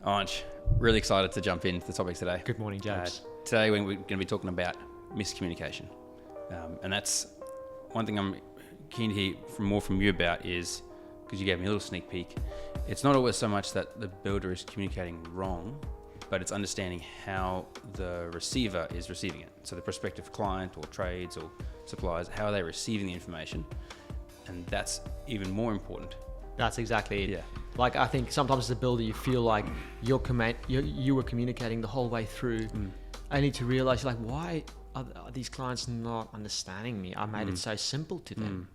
Ange, really excited to jump into the topic today. Good morning, James. Today we're going to be talking about miscommunication. And that's one thing I'm keen to hear more from you about is, because you gave me a little sneak peek, it's not always so much that the builder is communicating wrong, but it's understanding how the receiver is receiving it. So the prospective client or trades or suppliers, how are they receiving the information? And that's even more important. That's exactly it. Yeah. Like, I think sometimes as a builder, you feel like you were communicating the whole way through, only to realize, like, why are these clients not understanding me? I made it so simple to them.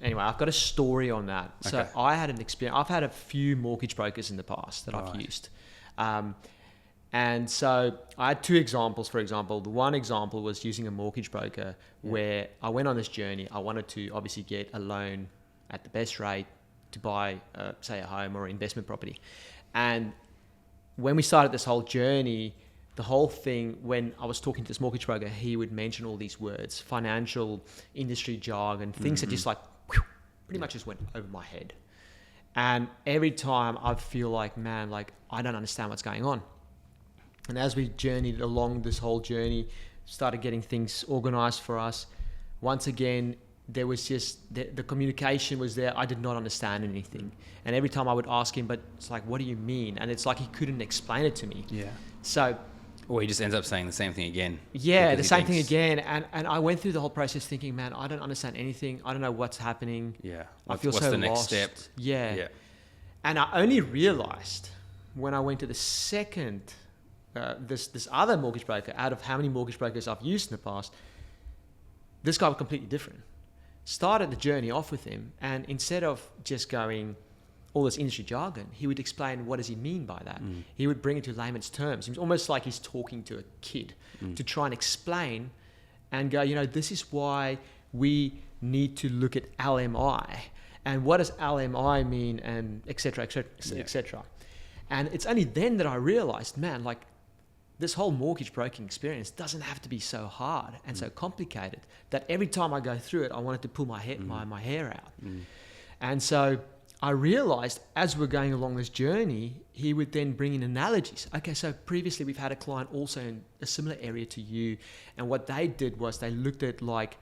Anyway, I've got a story on that. So Okay. I had an experience. I've had a few mortgage brokers in the past that I've used. And so I had two examples. For example, the one example was using a mortgage broker where I went on this journey. I wanted to obviously get a loan at the best rate to buy, say, a home or investment property. And when we started this whole journey, the whole thing, when I was talking to this mortgage broker, he would mention all these words, financial industry jargon, things that just like pretty much just went over my head. And every time I feel like, man, like I don't understand what's going on. And as we journeyed along this whole journey, started getting things organized for us, once again, there was just the communication was there. I did not understand anything. And every time I would ask him, but it's like, what do you mean? And it's like he couldn't explain it to me. Yeah. So, Or he just ends up saying the same thing again. yeah, the same thing again. And I went through the whole process thinking, man, I don't understand anything. I don't know what's happening. Yeah. I feel what's so the next lost. step? Yeah. And I only realized when I went to the second, this other mortgage broker, out of how many mortgage brokers I've used in the past, this guy was completely different. Started the journey off with him, and instead of just going all this industry jargon, he would explain what does he mean by that. He would bring it to layman's terms. It was almost like he's talking to a kid to try and explain and go, this is why we need to look at LMI and what does LMI mean, and et cetera, et cetera, et cetera. And it's only then that I realized, man, like this whole mortgage broking experience doesn't have to be so hard and so complicated that every time I go through it, I wanted to pull my hair out. And so I realized as we're going along this journey, he would then bring in analogies. Okay, so previously we've had a client also in a similar area to you. And what they did was they looked at like,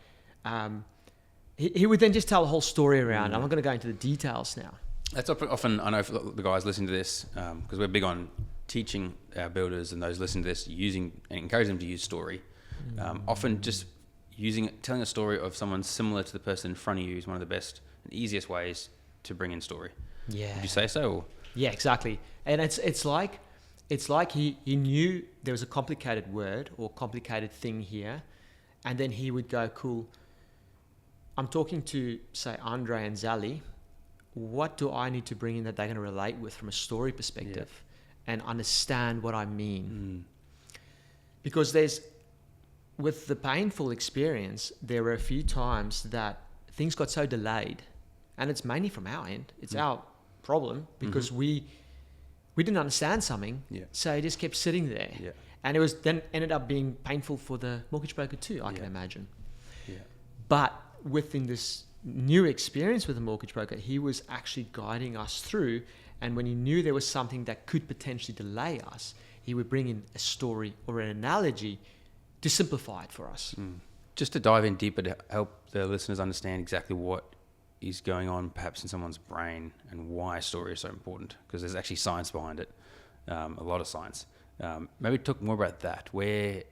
he would then just tell the whole story around. I'm not going to go into the details now. That's often, I know for the guys listening to this, because we're big on teaching our builders and those listening to this, using and encourage them to use story. Often just telling a story of someone similar to the person in front of you is one of the best and easiest ways to bring in story. Yeah. Would you say so? Or? Yeah, exactly. And it's like he knew there was a complicated word or complicated thing here, and then he would go, cool, I'm talking to, say, Andre and Zali. What do I need to bring in that they're going to relate with from a story perspective and understand what I mean? Because with the painful experience, there were a few times that things got so delayed, and it's mainly from our end. It's our problem because we didn't understand something, so it just kept sitting there. Yeah. And it was then ended up being painful for the mortgage broker too, I can imagine. Yeah. But within this new experience with the mortgage broker, he was actually guiding us through, and when he knew there was something that could potentially delay us, he would bring in a story or an analogy to simplify it for us. Just to dive in deeper to help the listeners understand exactly what is going on perhaps in someone's brain and why story is so important, because there's actually science behind it, a lot of science. Maybe talk more about that, where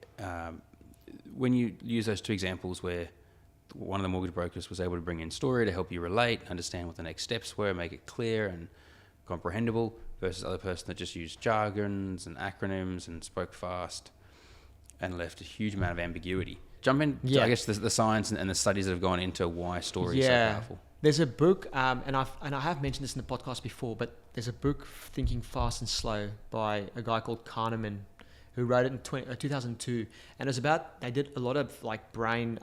when you use those two examples where one of the mortgage brokers was able to bring in story to help you relate, understand what the next steps were, make it clear and comprehensible, versus the other person that just used jargons and acronyms and spoke fast and left a huge amount of ambiguity. Jump in, I guess, the science and the studies that have gone into why story is so powerful. There's a book, and I have mentioned this in the podcast before, but there's a book, Thinking Fast and Slow, by a guy called Kahneman, who wrote it in 2002. And it was about, they did a lot of like brain,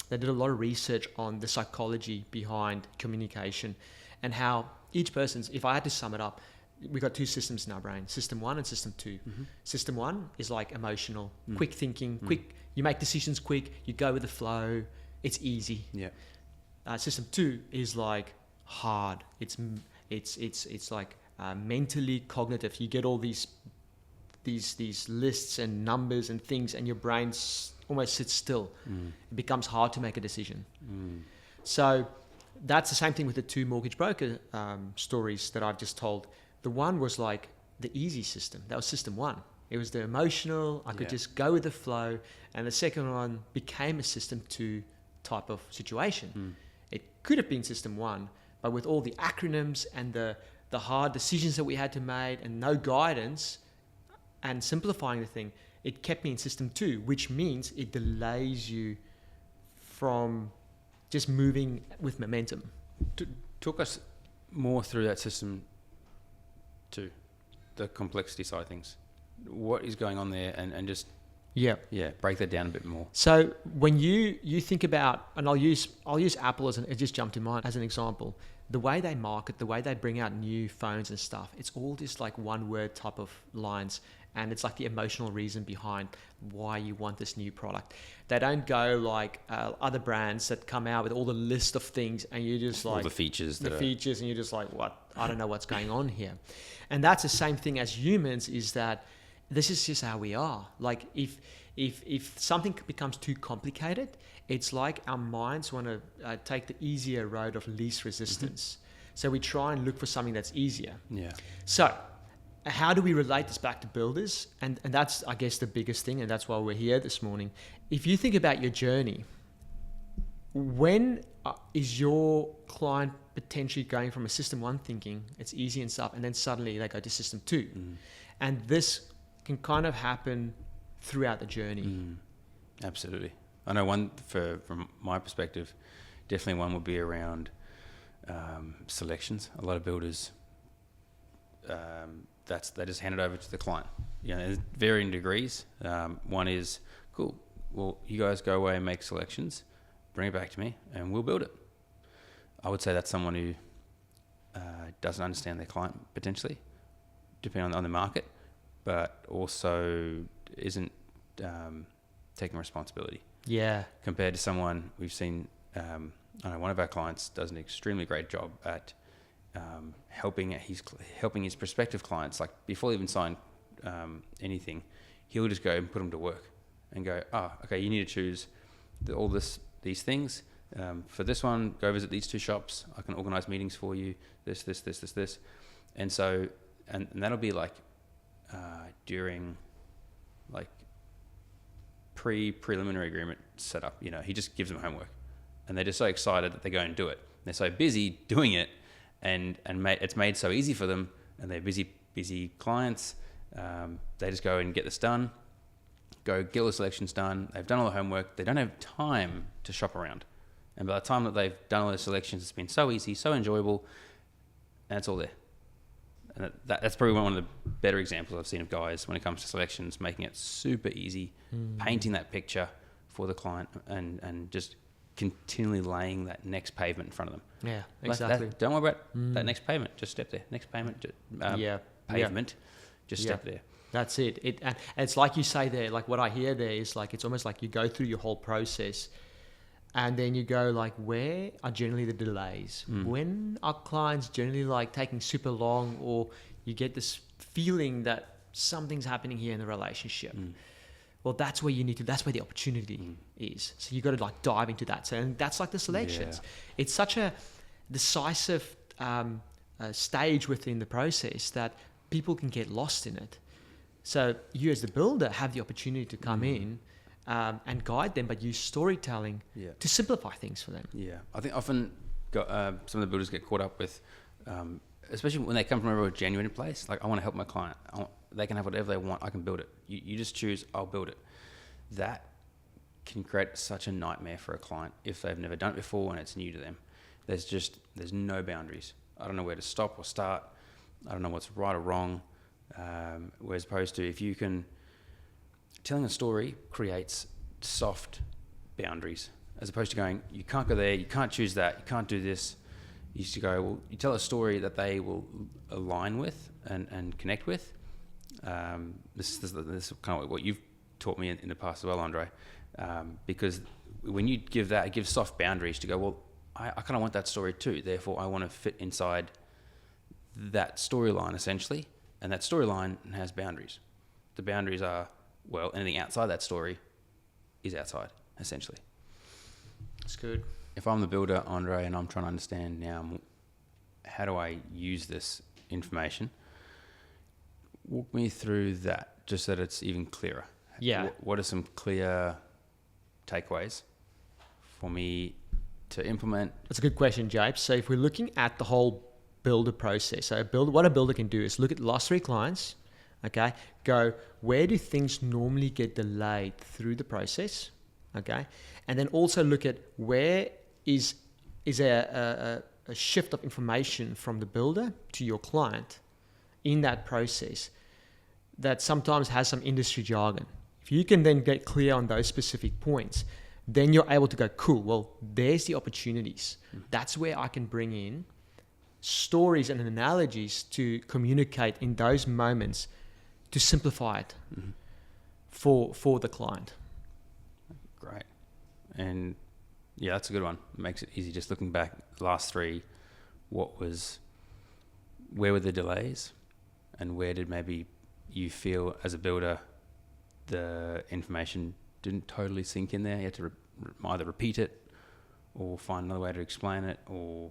they did a lot of research on the psychology behind communication and how each person's, if I had to sum it up, we've got two systems in our brain, system 1 and system 2. System 1 is like emotional, quick thinking, quick, you make decisions quick, you go with the flow, it's easy. System 2 is like hard, it's like mentally cognitive. You get all these lists and numbers and things, and your brain almost sits still. It becomes hard to make a decision. So that's the same thing with the two mortgage broker stories that I've just told. The one was like the easy system. That was system one. It was the emotional. I could just go with the flow. And the second one became a system two type of situation. It could have been system one, but with all the acronyms and the hard decisions that we had to make and no guidance and simplifying the thing, it kept me in system two, which means it delays you from just moving with momentum. Talk us more through that system two, the complexity side of things. What is going on there, and just break that down a bit more. So when you think about, and I'll use Apple it just jumped in mind as an example. The way they market, the way they bring out new phones and stuff, it's all just like one word type of lines, and it's like the emotional reason behind why you want this new product. They don't go like other brands that come out with all the list of things, and you just like all the features, and you're just like, what? I don't know what's going on here. And that's the same thing as humans, is that this is just how we are. Like if something becomes too complicated, it's like our minds want to take the easier road of least resistance. So we try and look for something that's easier. Yeah. So how do we relate this back to builders? And that's, I guess, the biggest thing, and that's why we're here this morning. If you think about your journey, when is your client potentially going from a system one thinking, it's easy and stuff, and then suddenly they go to system two? And this can kind of happen throughout the journey. Absolutely. I know one, from my perspective, definitely one would be around selections. A lot of builders, they just hand it over to the client. There's varying degrees. One is, cool, well, you guys go away and make selections, bring it back to me, and we'll build it. I would say that's someone who doesn't understand their client, potentially, depending on the market, but also isn't taking responsibility. Yeah. Compared to someone we've seen, I know one of our clients does an extremely great job at helping his prospective clients. Like before they even sign anything, he'll just go and put them to work and go, okay, you need to choose these things. For this one, go visit these two shops. I can organize meetings for you. This. And so, and that'll be like during like preliminary agreement setup. He just gives them homework, and they're just so excited that they go and do it. They're so busy doing it, and it's made so easy for them, and they're busy clients. They just go and get this done, go get all the selections done. They've done all the homework. They don't have time to shop around. And by the time that they've done all the selections, it's been so easy, so enjoyable, and it's all there. And that's probably one of the better examples I've seen of guys when it comes to selections, making it super easy, painting that picture for the client, and just continually laying that next pavement in front of them. Yeah, exactly. Don't worry about that next pavement. Just step there. Next pavement, pavement, just step there. That's it. And it's like you say there, like what I hear there is like, it's almost like you go through your whole process, and then you go like, where are generally the delays? When are clients generally like taking super long, or you get this feeling that something's happening here in the relationship? Well, that's where that's where the opportunity is. So you got to like dive into that. So, and that's like the selections. Yeah. It's such a decisive stage within the process that people can get lost in it. So you as the builder have the opportunity to come in and guide them, but use storytelling to simplify things for them. Yeah, I think often some of the builders get caught up with, especially when they come from a real genuine place, like I want to help my client. They can have whatever they want. I can build it. You just choose, I'll build it. That can create such a nightmare for a client if they've never done it before and it's new to them. There's no boundaries. I don't know where to stop or start. I don't know what's right or wrong. Whereas opposed to if you can, telling a story creates soft boundaries, as opposed to going, you can't go there, you can't choose that, you can't do this. You used to go, well, you tell a story that they will align with and connect with. This is kind of what you've taught me in the past as well, Andre, because when you give that, it gives soft boundaries to go, well, I kind of want that story too, therefore I want to fit inside that storyline essentially, and that storyline has boundaries. The boundaries are, well, anything outside that story is outside, essentially. That's good. If I'm the builder, Andre, and I'm trying to understand now, how do I use this information? Walk me through that, just so that it's even clearer. Yeah. What are some clear takeaways for me to implement? That's a good question, Japes. So if we're looking at the whole builder process, so what a builder can do is look at the last 3 clients, okay, go, where do things normally get delayed through the process, okay, and then also look at where is a shift of information from the builder to your client in that process that sometimes has some industry jargon. If you can then get clear on those specific points, then you're able to go, cool, well, there's the opportunities. That's where I can bring in stories and analogies to communicate in those moments to simplify it for the client. Great. And yeah, that's a good one. It makes it easy. Just looking back, the last 3, where were the delays, and where did maybe you feel as a builder the information didn't totally sink in there? You had to either repeat it or find another way to explain it, or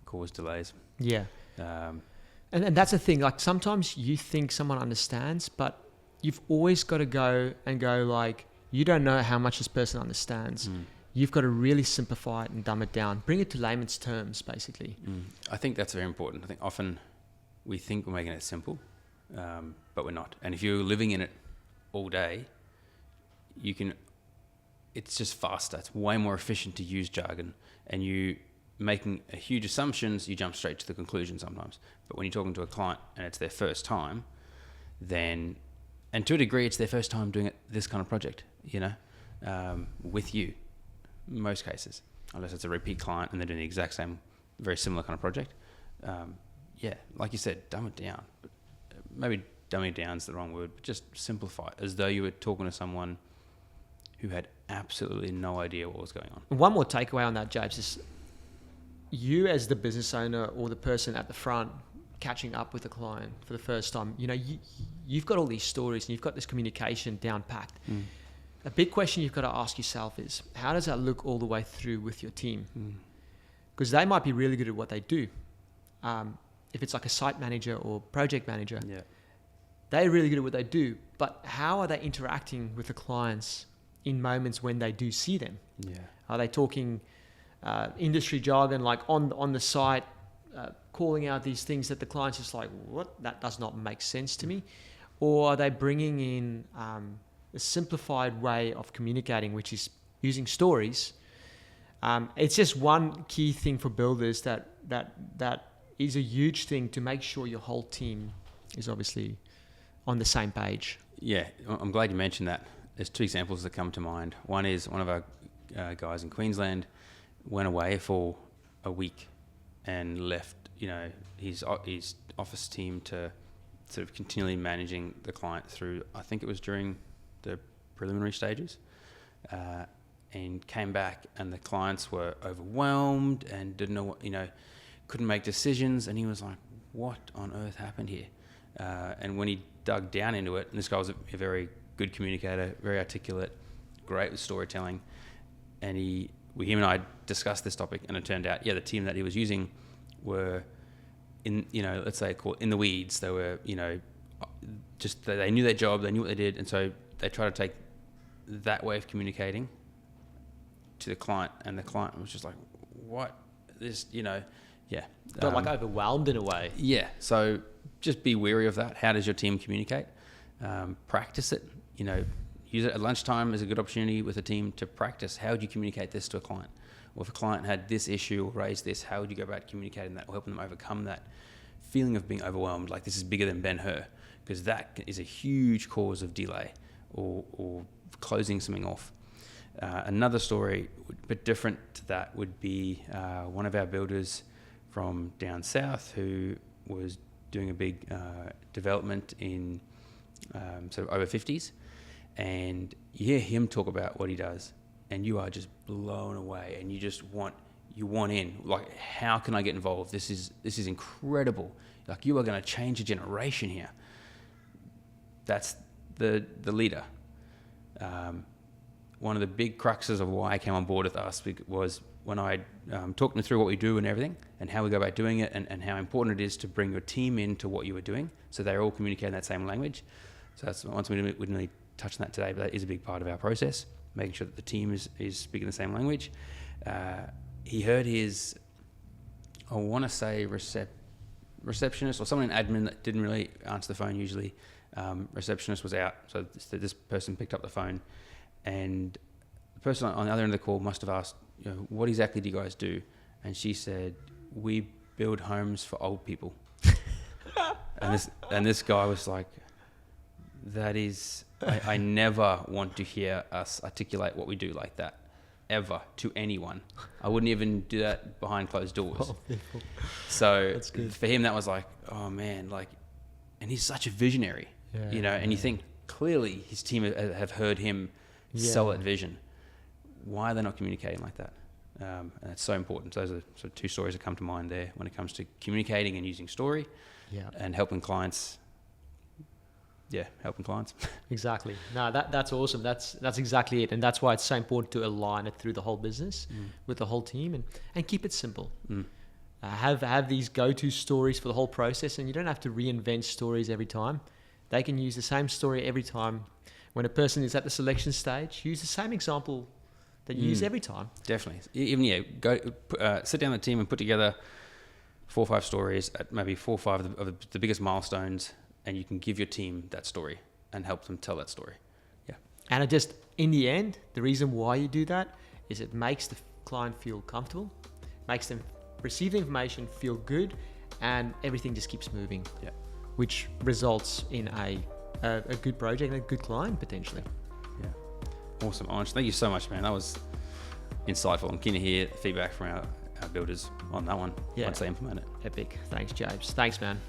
cause delays. Yeah. And that's the thing, like sometimes you think someone understands, but you've always got to go like, you don't know how much this person understands. You've got to really simplify it and dumb it down. Bring it to layman's terms, basically. I think that's very important. I think often we think we're making it simple, but we're not. And if you're living in it all day, it's just faster. It's way more efficient to use jargon, and you making a huge assumptions, you jump straight to the conclusion sometimes. But when you're talking to a client and it's their first time, then, and to a degree, it's their first time doing this kind of project, with you, in most cases, unless it's a repeat client and they're doing the exact same, very similar kind of project. Like you said, dumb it down. But maybe dumbing down is the wrong word, but just simplify it as though you were talking to someone who had absolutely no idea what was going on. One more takeaway on that, James, is you as the business owner or the person at the front catching up with a client for the first time, you've got all these stories and you've got this communication down packed. A big question you've got to ask yourself is, how does that look all the way through with your team? Because they might be really good at what they do. If it's like a site manager or project manager, they're really good at what they do, but how are they interacting with the clients in moments when they do see them? Are they talking industry jargon, like on the site, calling out these things that the client's just like, what? That does not make sense to me. Or are they bringing in a simplified way of communicating, which is using stories? It's just one key thing for builders that is a huge thing to make sure your whole team is obviously on the same page. Yeah, I'm glad you mentioned that. There's 2 examples that come to mind. One is one of our guys in Queensland went away for a week and left, his office team to sort of continually managing the client through, I think it was during the preliminary stages, and came back and the clients were overwhelmed and didn't know what, couldn't make decisions, and he was like, what on earth happened here? And when he dug down into it, and this guy was a very good communicator, very articulate, great with storytelling, and him and I discussed this topic, and it turned out, the team that he was using were in, let's say, in the weeds. They were, just they knew their job, they knew what they did, and so they tried to take that way of communicating to the client, and the client was just like, what? This, Got like overwhelmed in a way. Yeah, so just be wary of that. How does your team communicate? Practice it. Use it at lunchtime as a good opportunity with a team to practice. How would you communicate this to a client? Or if a client had this issue or raised this, how would you go about communicating that or helping them overcome that feeling of being overwhelmed, like this is bigger than Ben-Hur? Because that is a huge cause of delay or closing something off. Another story, a bit different to that, would be one of our builders from down south who was doing a big development in sort of over 50s, and you hear him talk about what he does and you are just blown away and you just want you want in. Like, how can I get involved? This is incredible. Like, you are going to change a generation here. That's the leader. One of the big cruxes of why I came on board with us was when I talked them through what we do and everything, and how we go about doing it, and how important it is to bring your team into what you were doing, so they're all communicating that same language. So that's once we didn't really touch on that today, but that is a big part of our process, making sure that the team is speaking the same language. He heard his, I want to say receptionist or someone in admin that didn't really answer the phone usually. Receptionist was out, so this person picked up the phone, and the person on the other end of the call must have asked, what exactly do you guys do? And she said, we build homes for old people. and this guy was like, that is, I never want to hear us articulate what we do like that, ever, to anyone. I wouldn't even do that behind closed doors. So for him, that was like, oh man, like, and he's such a visionary, and you think clearly his team have heard him sell that vision. Why are they not communicating like that? And that's so important. So those are sort of two stories that come to mind there when it comes to communicating and using story and helping clients. Yeah, helping clients. Exactly. No, that's awesome. That's exactly it. And that's why it's so important to align it through the whole business with the whole team and keep it simple. Have these go-to stories for the whole process, and you don't have to reinvent stories every time. They can use the same story every time. When a person is at the selection stage, use the same example that you use every time. Definitely. Even, go sit down with the team and put together 4 or 5 stories at maybe 4 or 5 of the biggest milestones, and you can give your team that story and help them tell that story. Yeah. And it just, in the end, the reason why you do that is it makes the client feel comfortable, makes them receive the information, feel good, and everything just keeps moving. Yeah. Which results in a good project and a good client potentially. Yeah. Awesome, Ange. Thank you so much, man. That was insightful. I'm keen to hear feedback from our builders on that one once they implement it. Epic. Thanks, James. Thanks, man.